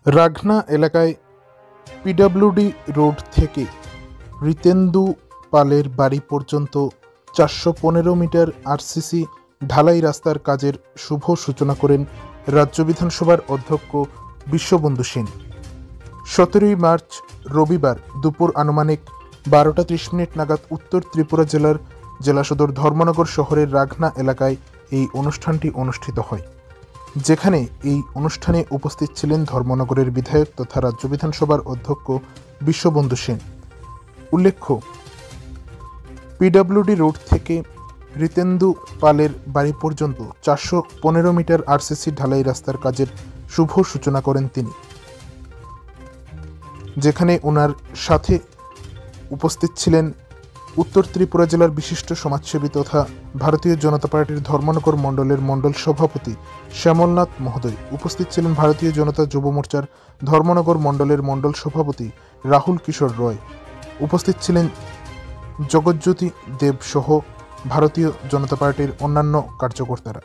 রাঘনা এলাকায় PWD road থেকে রিতেন্দু পালের বাড়ি পর্যন্ত ৪১৫ মিটার আরসিসি ঢালাই রাস্তার কাজের শুভ সূচনা করেন রাজ্য বিধানসভার অধ্যক্ষ বিশ্ববন্ধু সেন। ১৭ই মার্চ রবিবার দুপুর আনুমানিক ১২টা ৩০ মিনিট নাগাদ উত্তর ত্রিপুরা জেলার জেলা সদর ধর্মনগর শহরের রাঘনা এলাকায় এই অনুষ্ঠানটি অনুষ্ঠিত হয়, যেখানে এই অনুষ্ঠানে উপস্থিত ছিলেন ধর্মনগরের বিধায়ক তথা রাজ্য বিধানসভার অধ্যক্ষ বিশ্ববন্ধু সেন। উল্লেখ্য, পিডব্লিউডি রোড থেকে রিতেন্দু পালের বাড়ি পর্যন্ত ৪১৫ মিটার আরসিসি ঢালাই রাস্তার কাজের শুভ সূচনা করেন তিনি, যেখানে ওনার সাথে উপস্থিত ছিলেন উত্তর ত্রিপুরা জেলার বিশিষ্ট সমাজসেবী তথা ভারতীয় জনতা পার্টির ধর্মনগর মণ্ডলের মণ্ডল সভাপতি শ্যামলনাথ মহোদয়। উপস্থিত ছিলেন ভারতীয় জনতা যুব মোর্চার ধর্মনগর মণ্ডলের মণ্ডল সভাপতি রাহুল কিশোর রয়। উপস্থিত ছিলেন জগজ্যোতি দেব সহ ভারতীয় জনতা পার্টির অন্যান্য কার্যকর্তারা।